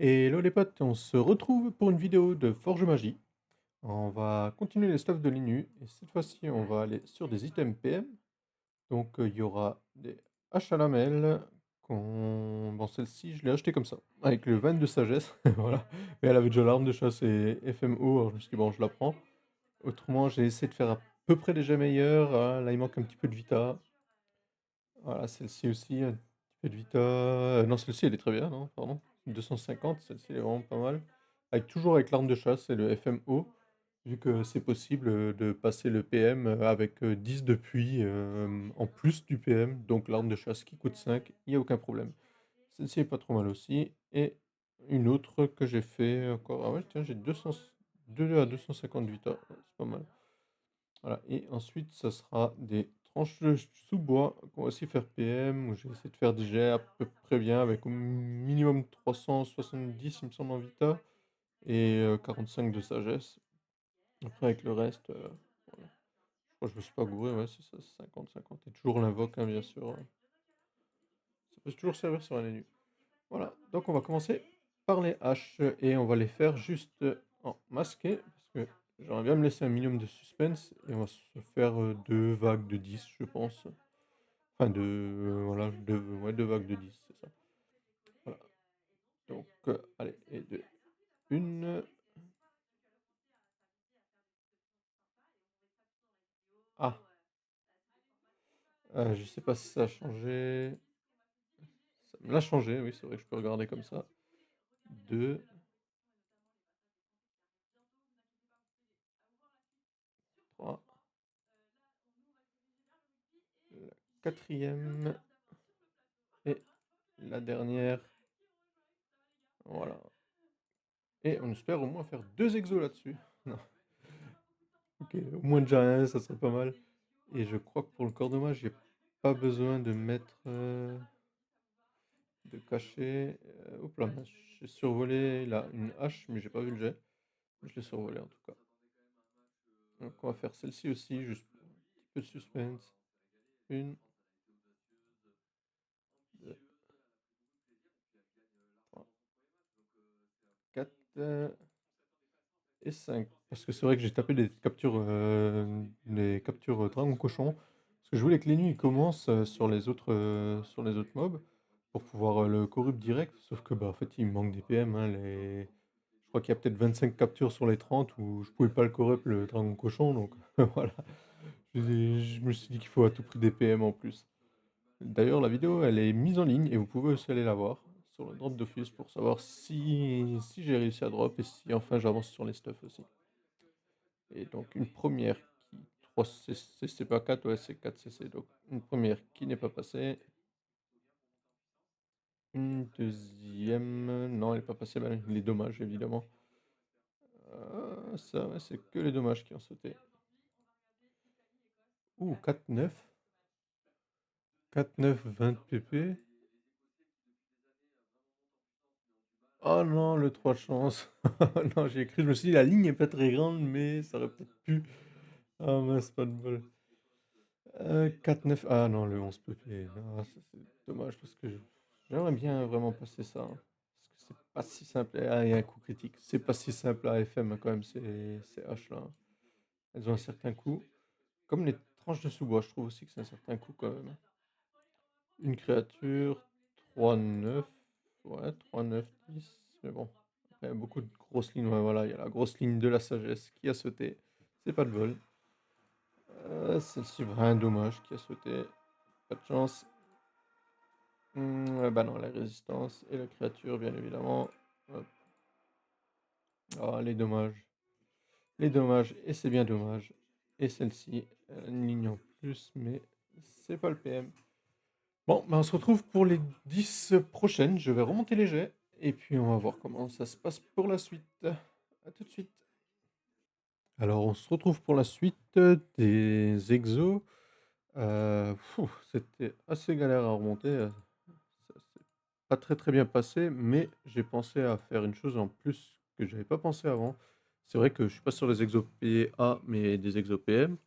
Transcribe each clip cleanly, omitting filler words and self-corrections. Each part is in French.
Hello les potes, on se retrouve pour une vidéo de Forge Magie. On va continuer les stuffs de Linux et cette fois-ci on va aller sur des items PM. Donc il y aura des haches à lamelles. Bon, celle-ci je l'ai achetée comme ça, avec le 20 de sagesse, voilà. Mais elle avait déjà l'arme de chasse et FMO, alors je me suis dit bon je la prends. Autrement j'ai essayé de faire à peu près déjà meilleur, hein. Là il manque un petit peu de vita. Voilà, celle-ci aussi, un petit peu de vita. Non, celle-ci, elle est très bien, non, pardon. 250, celle-ci, elle est vraiment pas mal. Toujours avec l'arme de chasse et le FMO, vu que c'est possible de passer le PM avec 10 de puits en plus du PM, donc l'arme de chasse qui coûte 5, il n'y a aucun problème. Celle-ci est pas trop mal aussi. Et une autre que j'ai fait encore. Ah ouais, tiens, j'ai 2 à 250 vita, c'est pas mal. Voilà, et ensuite, ça sera des tranches de sous-bois qu'on va aussi faire PM, où je vais essayer de faire des jets à peu près bien, avec au minimum 370, il me semble, en vita, et 45 de sagesse. Après, avec le reste, voilà. Je crois que je me suis pas gouré, ouais, c'est ça, 50-50. Et toujours l'invoque, hein, bien sûr. Ça peut toujours servir sur un élu. Voilà, donc on va commencer par les haches, et on va les faire juste en masqué, parce que j'aimerais bien me laisser un minimum de suspense, et on va se faire 2 vagues de 10, je pense. Enfin, voilà, ouais, 2 vagues de 10, c'est ça. Voilà. Donc, allez, et de une. Ah, je sais pas si ça a changé. Ça me l'a changé, oui, c'est vrai que je peux regarder comme ça. 2, 3, la quatrième et la dernière. Voilà. Et on espère au moins faire 2 exos là-dessus. Non, ok, au moins déjà un, ça serait pas mal. Et je crois que pour le corps dommage, j'ai pas besoin de mettre. De cacher. Hop là, mince, j'ai survolé là une hache, mais j'ai pas vu le jet. Je l'ai survolé en tout cas. Donc on va faire celle-ci aussi, juste pour un petit peu de suspense. Une, deux, trois, quatre et 5. Parce que c'est vrai que j'ai tapé des captures dragon cochon. Parce que je voulais que les nuits commencent sur les autres mobs pour pouvoir le corrupt direct. Sauf que bah en fait il me manque des PM, hein, je crois qu'il y a peut-être 25 captures sur les 30 où je pouvais pas le corrupt le dragon cochon, donc voilà. Je me suis dit qu'il faut à tout prix des PM en plus. D'ailleurs, la vidéo, elle est mise en ligne et vous pouvez aussi aller la voir sur le drop d'office pour savoir si j'ai réussi à drop et si enfin j'avance sur les stuffs aussi. Et donc une première qui 3 CC, c'est pas 4, ouais c'est 4 CC. Donc une première qui n'est pas passée. Une deuxième, non elle n'est pas passée, bah, les dommages évidemment. Ça ouais, c'est que les dommages qui ont sauté. Ouh, 4-9. 4-9, 20 pp. Oh non, le 3 de chance. Non, j'ai cru, je me suis dit, la ligne est pas très grande, mais ça aurait peut-être pu. Ah mince, pas de bol. 4-9. Ah non, le 11 PP. Ah, ça, c'est dommage parce que j'aimerais bien vraiment passer ça, hein. Parce que c'est pas si simple. Ah, il y a un coup critique. C'est pas si simple à FM hein, quand même, ces haches-là, hein. Elles ont un certain coût. Comme les tranches de sous-bois, je trouve aussi que c'est un certain coût quand même, hein. Une créature, 3-9. Ouais, 3-9-10. Mais bon, après, il y a beaucoup de grosses lignes. Ouais, voilà, il y a la grosse ligne de la sagesse qui a sauté. C'est pas de bol. Celle-ci, vraiment dommage, qui a sauté. Pas de chance. Bah non, la résistance et la créature, bien évidemment. Hop. Ah, les dommages. Les dommages, et c'est bien dommage. Et celle-ci, une ligne en plus, mais c'est pas le PM. Bon, bah on se retrouve pour les 10 prochaines. Je vais remonter les jets. Et puis on va voir comment ça se passe pour la suite. A tout de suite. Alors on se retrouve pour la suite des exos. C'était assez galère à remonter. Ça s'est pas très très bien passé, mais j'ai pensé à faire une chose en plus que j'avais pas pensé avant. C'est vrai que je suis pas sur les exos PA, mais des exos PM.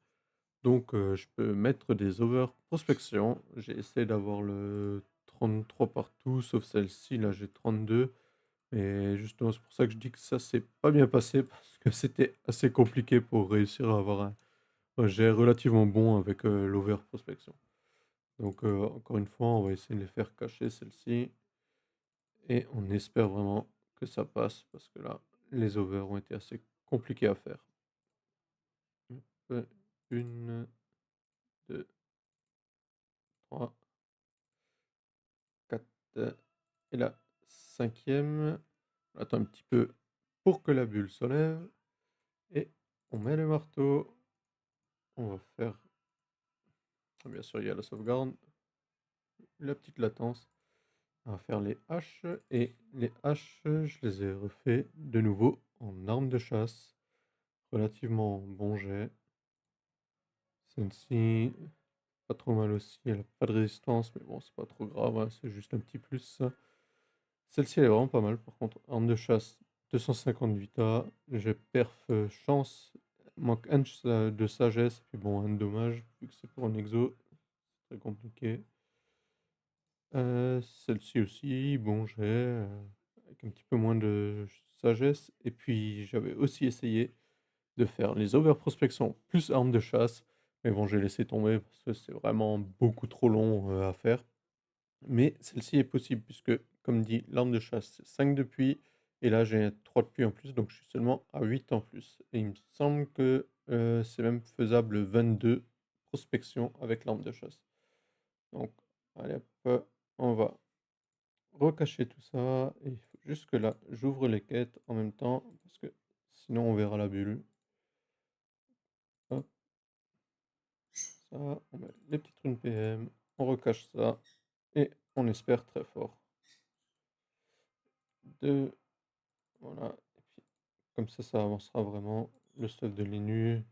Donc, je peux mettre des over prospection. J'ai essayé d'avoir le 33 partout, sauf celle-ci, là j'ai 32. Et justement, c'est pour ça que je dis que ça s'est pas bien passé parce que c'était assez compliqué pour réussir à avoir un jet relativement bon avec, l'over-prospection. Donc, encore une fois, on va essayer de les faire cacher celles-ci et on espère vraiment que ça passe parce que là, les overs ont été assez compliqués à faire. Hop, 1, 2, 3, 4 et la cinquième. On attend un petit peu pour que la bulle se lève et on met le marteau. On va faire bien sûr, il y a la sauvegarde, la petite latence. On va faire les haches et les haches, je les ai refait de nouveau en arme de chasse. Relativement bon jet. Celle-ci, pas trop mal aussi, elle a pas de résistance, mais bon, c'est pas trop grave, hein, c'est juste un petit plus. Celle-ci, elle est vraiment pas mal. Par contre, arme de chasse, 250 vita. J'ai perf chance. Manque un de sagesse. Puis bon, un de dommage, vu que c'est pour un exo. Très compliqué. Celle-ci aussi, bon j'ai avec un petit peu moins de sagesse. Et puis j'avais aussi essayé de faire les overprospections plus armes de chasse. Mais bon, j'ai laissé tomber parce que c'est vraiment beaucoup trop long à faire. Mais celle-ci est possible puisque, comme dit, l'arme de chasse, c'est 5 de puits. Et là, j'ai 3 de puits en plus, donc je suis seulement à 8 en plus. Et il me semble que c'est même faisable 22 prospections avec l'arme de chasse. Donc, allez hop, on va recacher tout ça. Et il faut juste que là, j'ouvre les quêtes en même temps parce que sinon, on verra la bulle. Hop, ça, on met les petites runes PM, on recache ça et on espère très fort. 2, voilà. Et puis, comme ça avancera vraiment. Le stuff de l'INU,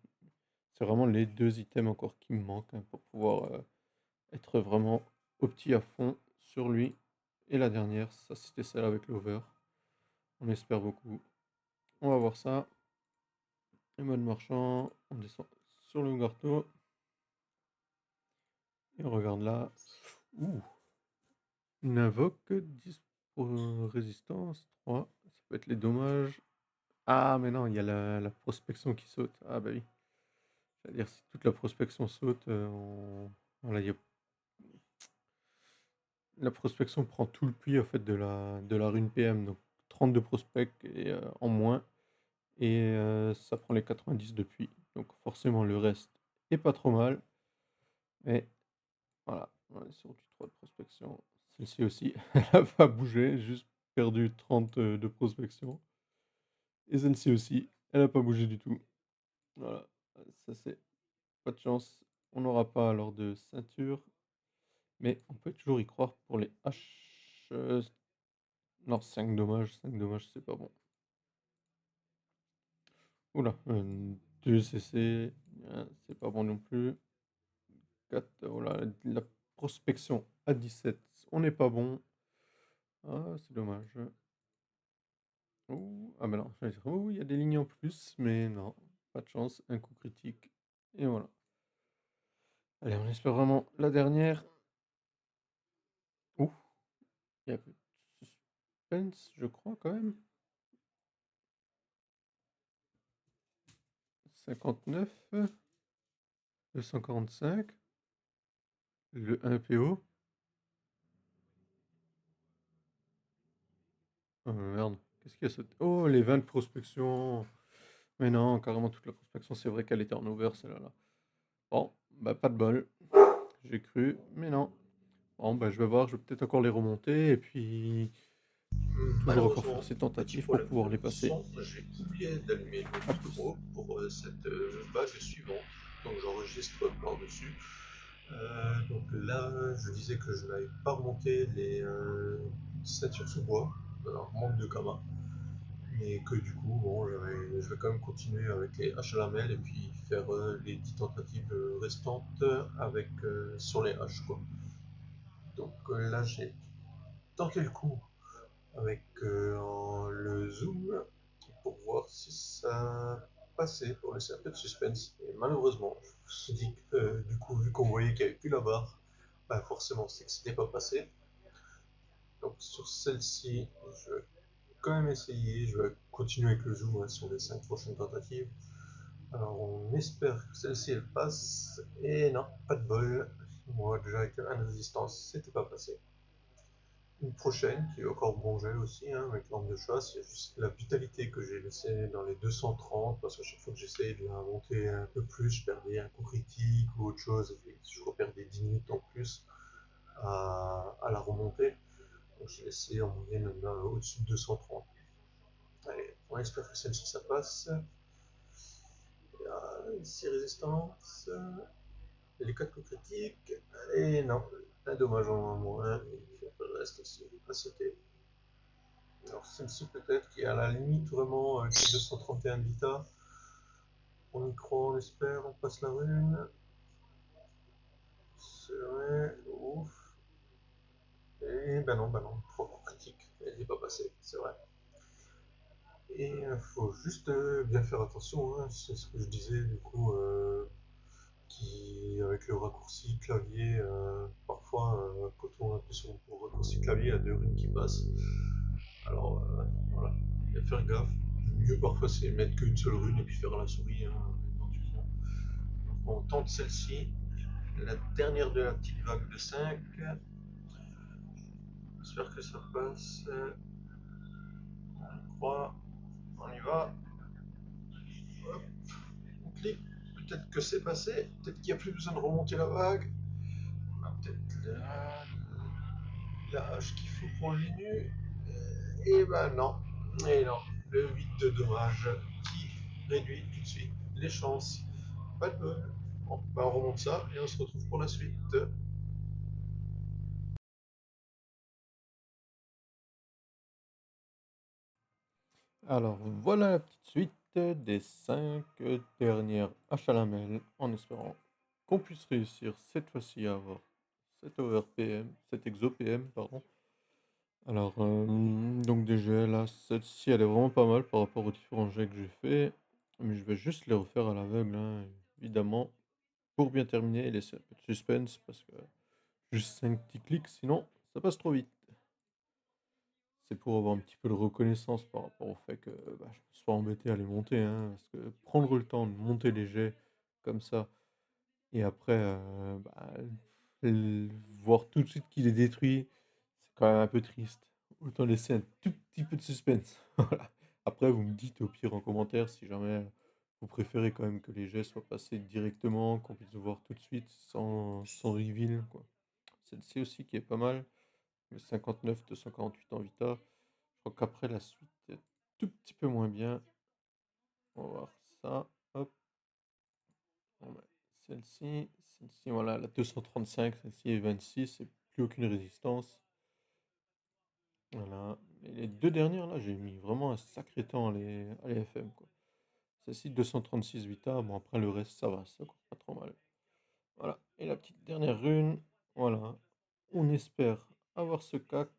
c'est vraiment les 2 items encore qui me manquent hein, pour pouvoir être vraiment opti à fond sur lui. Et la dernière, ça c'était celle avec l'over. On espère beaucoup. On va voir ça. Le mode marchand, on descend sur le marteau. Et on regarde là. Ouh, une invoque, 10 pour résistance, 3. Ça peut être les dommages. Ah, mais non, il y a la prospection qui saute. Ah, bah oui. C'est-à-dire, si toute la prospection saute, voilà, la prospection prend tout le puits en fait, de la rune PM. Donc 32 prospects et, en moins. Et ça prend les 90 de puits. Donc forcément, le reste est pas trop mal. Mais voilà, on est sur du 3 de prospection. Celle-ci aussi, elle a pas bougé, juste perdu 30 de prospection. Et celle-ci aussi, elle a pas bougé du tout. Voilà, ça c'est pas de chance. On n'aura pas alors de ceinture, mais on peut toujours y croire pour les haches. Non, 5 dommages, 5 dommages, c'est pas bon. Oula, 2 CC, c'est pas bon non plus. 4, oh là, la prospection à 17, on n'est pas bon. Ah, c'est dommage. Ouh, ah bah non, j'allais dire, oh, il y a des lignes en plus, mais non, pas de chance, un coup critique. Et voilà. Allez, on espère vraiment la dernière. Ouh, il y a un peu de suspense, je crois, quand même. 59, 245, le 1 PO. Oh merde, qu'est-ce qu'il y a sauté? Oh, les 20 de prospection. Mais non, carrément toute la prospection, c'est vrai qu'elle était en over, celle-là. Bon, bah pas de bol. J'ai cru, mais non. Bon, bah je vais voir, je vais peut-être encore les remonter et puis toujours encore faire Malheureusement, ces petit tentatives pour problème pouvoir de les passer. son, j'ai oublié d'allumer À le plus. micro pour cette vague suivante, donc j'enregistre par-dessus. Donc là, je disais que je n'avais pas remonté les ceintures sous bois, alors manque de Kama, mais que du coup, bon, je vais quand même continuer avec les haches à lamelles et puis faire les 10 tentatives restantes avec sur les haches, quoi. Donc là, j'ai tenté le coup avec le zoom pour voir si ça passait pour laisser un peu de suspense. Et malheureusement, je me suis dit que du coup, vu qu'on voyait qu'il n'y avait plus la barre, bah forcément c'est que ce n'est pas passé. Donc sur celle-ci, je quand même essayer, je vais continuer avec le zoom sur les 5 prochaines tentatives. Alors on espère que celle-ci elle passe, et non, pas de bol. Moi déjà avec un résistance, c'était pas passé. Une prochaine qui est encore bon gel aussi, hein, avec l'arme de chasse, il y a juste la vitalité que j'ai laissée dans les 230, parce qu'à chaque fois que j'essayais de la monter un peu plus, je perdais un coup critique ou autre chose, et je reperdais 10 minutes en plus à la remonter. Donc j'ai laissé en moyenne au-dessus de 230. Allez, on espère que celle-ci ça passe. Il y a 6 résistances, les 4 coups critiques, et non, un dommage en moins, et puis après le reste aussi, à sauter. Alors celle-ci peut-être qui est à la limite vraiment avec 231 vita. On y croit, on espère, on passe la rune. C'est vrai, ouf. Et ben non, 3 coups critiques. Elle n'est pas passée, c'est vrai. Et il faut juste bien faire attention, hein, c'est ce que je disais du coup, avec le raccourci clavier, parfois quand on appuie sur le raccourci clavier, il y a deux runes qui passent. Alors voilà, il faut faire gaffe. Le mieux parfois c'est mettre qu'une seule rune et puis faire la souris, hein, éventuellement. Donc on tente celle-ci, la dernière de la petite vague de 5. J'espère que ça passe. On croit, on y va. Hop, on clique. Peut-être que c'est passé, peut-être qu'il n'y a plus besoin de remonter la vague. On a peut-être la hache qu'il faut pour le nu. Et ben non, et non, le 8 de dommage qui réduit tout de suite les chances. Pas de bol. Bon, ben on remonte ça et on se retrouve pour la suite. Alors voilà la petite suite des 5 dernières haches à lamelles, en espérant qu'on puisse réussir cette fois-ci à avoir cet OverPM, cet ExoPM, pardon. Alors, donc déjà là, celle-ci elle est vraiment pas mal par rapport aux différents jets que j'ai fait, mais je vais juste les refaire à l'aveugle, hein, évidemment, pour bien terminer et laisser un peu de suspense, parce que juste 5 petits clics, sinon ça passe trop vite. C'est pour avoir un petit peu de reconnaissance par rapport au fait que bah, je me sois embêté à les monter, hein, parce que prendre le temps de monter les jets comme ça, et après bah, voir tout de suite qu'il est détruit, c'est quand même un peu triste. Autant laisser un tout petit peu de suspense. Voilà. Après, vous me dites au pire en commentaire si jamais vous préférez quand même que les jets soient passés directement, qu'on puisse voir tout de suite sans reveal, quoi. Celle-ci aussi qui est pas mal, le 59 248 en Vita. Je crois qu'après la suite est tout petit peu moins bien. On va voir ça. Hop. On met celle-ci, voilà, la 235, celle-ci est 26, et plus aucune résistance. Voilà. Et les deux dernières là, j'ai mis vraiment un sacré temps à les FM, quoi. Celle-ci 236 Vita, bon après le reste ça va, ça coûte pas trop mal. Voilà. Et la petite dernière rune, voilà. On espère avoir ce cac.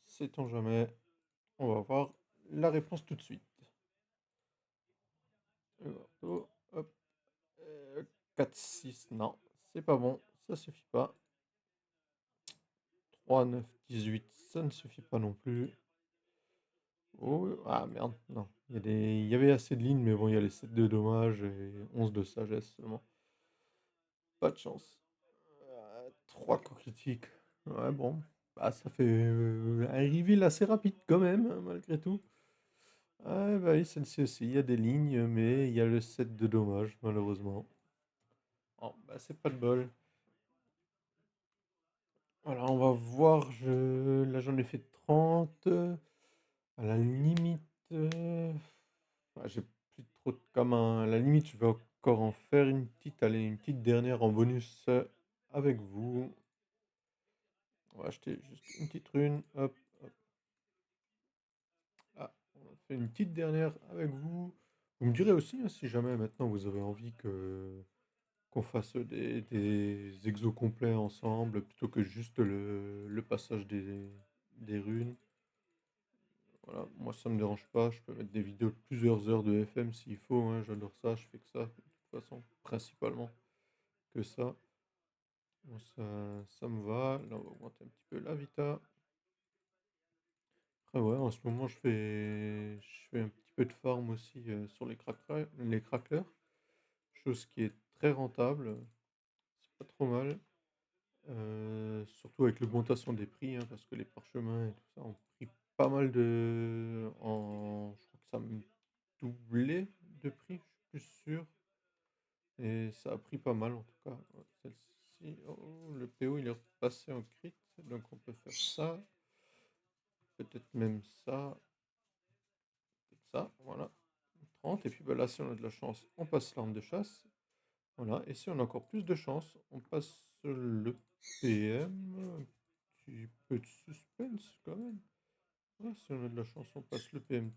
Sait-on jamais. On va voir la réponse tout de suite. Le marteau, hop, 4, 6, non, c'est pas bon, ça suffit pas. 3, 9, 18, ça ne suffit pas non plus. Oh, ah merde, non. Il y avait assez de lignes, mais bon, il y a les 7 de dommages et 11 de sagesse seulement. Pas de chance. 3 coups critiques. Ouais, bon. Bah, ça fait un reveal assez rapide quand même, hein, malgré tout. Ah, bah oui, celle-ci aussi. Il y a des lignes, mais il y a le 7 de dommages, malheureusement. Oh, bah, c'est pas de bol. Voilà, on va voir. Là, j'en ai fait 30. À la limite, j'ai plus trop de communs. À la limite, je vais encore en faire une petite, allez, une petite dernière en bonus avec vous. On va acheter juste une petite rune. Hop, hop. Ah, on fait une petite dernière avec vous. Vous me direz aussi hein, si jamais maintenant vous avez envie que qu'on fasse des exos complets ensemble plutôt que juste le passage des runes. Voilà, moi ça me dérange pas, je peux mettre des vidéos de plusieurs heures de FM s'il faut, hein, j'adore ça, je fais que ça, de toute façon, principalement que ça. Bon, ça me va, là on va augmenter un petit peu la vita. Après ouais, en ce moment je fais un petit peu de farm aussi, sur les craqueleurs, chose qui est très rentable, c'est pas trop mal. Surtout avec l'augmentation des prix, hein, parce que les parchemins et tout ça ont pris pas mal je crois que ça a même doublé de prix, je suis plus sûr et ça a pris pas mal en tout cas. Ouais, celle-ci, oh, le PO il est repassé en crit, donc on peut faire ça, peut-être même ça, peut-être ça, voilà, 30 et puis, bah, là, si on a de la chance, on passe l'arme de chasse, voilà et si on a encore plus de chance, on passe le PM, un petit peu de suspense quand même. Ouais, si on a de la chance, on passe le PM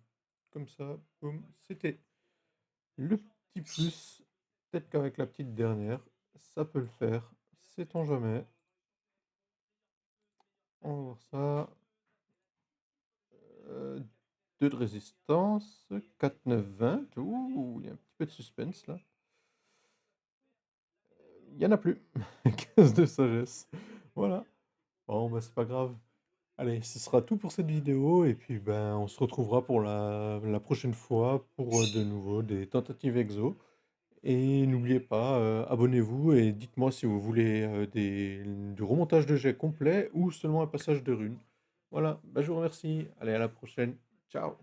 comme ça, boum, c'était le petit plus. Peut-être qu'avec la petite dernière, ça peut le faire, sait-on jamais. On va voir ça. 2 de résistance, 4, 9, 20. Ouh, il y a un petit peu de suspense là. Il y en a plus. 15 de sagesse. Voilà. Bon, bah, c'est pas grave. Allez, ce sera tout pour cette vidéo et puis, ben, on se retrouvera pour la prochaine fois pour, de nouveau des tentatives exo. Et n'oubliez pas, abonnez-vous et dites-moi si vous voulez, du remontage de jet complet ou seulement un passage de runes. Voilà, bah, je vous remercie. Allez, à la prochaine. Ciao.